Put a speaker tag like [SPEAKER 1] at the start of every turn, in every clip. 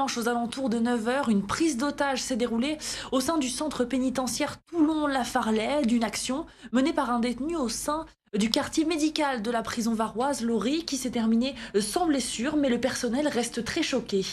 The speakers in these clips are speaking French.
[SPEAKER 1] dimanche aux alentours de 9 h, une prise d'otage s'est déroulée au sein du centre pénitentiaire Toulon-La Farlay, d'une action menée par un détenu au sein du quartier médical de la prison varoise, Laurie, qui s'est terminée sans blessure, mais le personnel reste très choqué.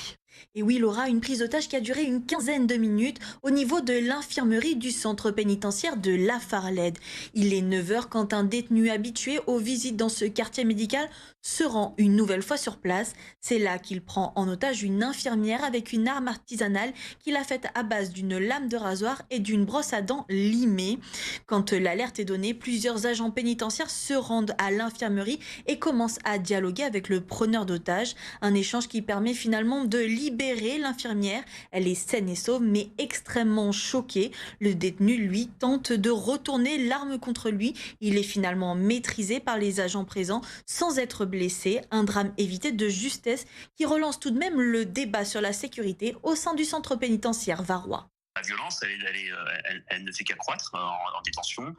[SPEAKER 2] Et oui, Laura, une prise d'otage qui a duré une quinzaine de minutes au niveau de l'infirmerie du centre pénitentiaire de La Farlède. Il est 9 heures quand un détenu habitué aux visites dans ce quartier médical se rend une nouvelle fois sur place. C'est là qu'il prend en otage une infirmière avec une arme artisanale qu'il a faite à base d'une lame de rasoir et d'une brosse à dents limée. Quand l'alerte est donnée, plusieurs agents pénitentiaires se rendent à l'infirmerie et commencent à dialoguer avec le preneur d'otage. Un échange qui permet finalement de libérer l'infirmière. Elle est saine et sauve, mais extrêmement choquée. Le détenu, lui, tente de retourner l'arme contre lui. Il est finalement maîtrisé par les agents présents sans être blessé. Un drame évité de justesse qui relance tout de même le débat sur la sécurité au sein du centre pénitentiaire varois.
[SPEAKER 3] La violence, elle ne fait qu'accroître en détention.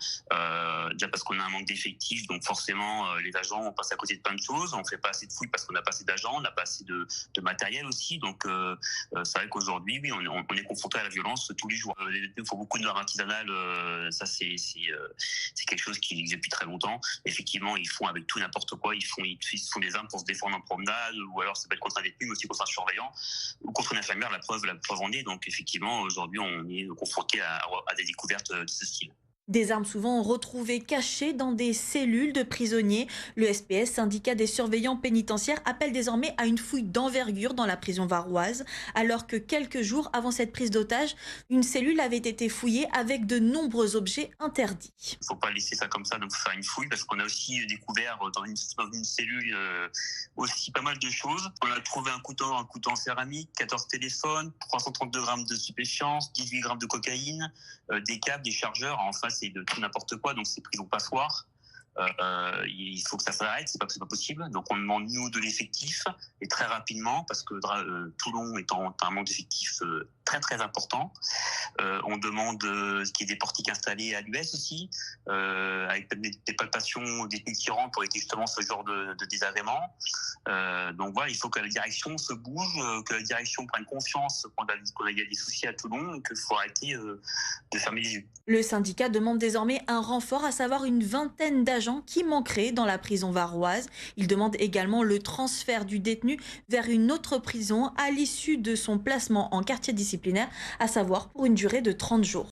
[SPEAKER 3] Déjà parce qu'on a un manque d'effectifs, donc forcément les agents on passe à côté de plein de choses. On fait pas assez de fouilles parce qu'on n'a pas assez d'agents, on n'a pas assez de matériel aussi. Donc c'est vrai qu'aujourd'hui, oui, on est confronté à la violence tous les jours. Les détenus font beaucoup de l'arme artisanale, ça c'est quelque chose qui existe depuis très longtemps. Effectivement, ils font avec tout n'importe quoi. Ils font des armes pour se défendre en promenade, ou alors ça peut être contre un détenu, mais aussi contre un surveillant ou contre une infirmière. La preuve en est. Donc effectivement, aujourd'hui, on est confronté à des découvertes de ce style.
[SPEAKER 2] Des armes souvent retrouvées cachées dans des cellules de prisonniers. Le SPS, syndicat des surveillants pénitentiaires, appelle désormais à une fouille d'envergure dans la prison varoise, alors que quelques jours avant cette prise d'otage, une cellule avait été fouillée avec de nombreux objets interdits.
[SPEAKER 3] Il ne faut pas laisser ça comme ça, donc faire une fouille, parce qu'on a aussi découvert dans une cellule aussi pas mal de choses. On a trouvé un couteau en céramique, 14 téléphones, 332 grammes de stupéfiants, 18 grammes de cocaïne, des câbles, des chargeurs. Enfin, c'est de tout n'importe quoi, donc c'est prison passoire. Il faut que ça s'arrête, c'est pas possible. Donc on demande nous de l'effectif et très rapidement parce que Toulon étant un manque d'effectifs très très important. On demande qu'il y ait des portiques installés à l'US aussi, avec des palpations des détenus qui rentrent pour éviter justement ce genre de désagrément. Donc voilà, il faut que la direction se bouge, que la direction prenne confiance qu'on a des soucis à Toulon et qu'il faut arrêter de fermer les yeux.
[SPEAKER 2] Le syndicat demande désormais un renfort, à savoir une vingtaine d'agents qui manqueraient dans la prison varoise. Il demande également le transfert du détenu vers une autre prison à l'issue de son placement en quartier disciplinaire, à savoir pour une durée de 30 jours.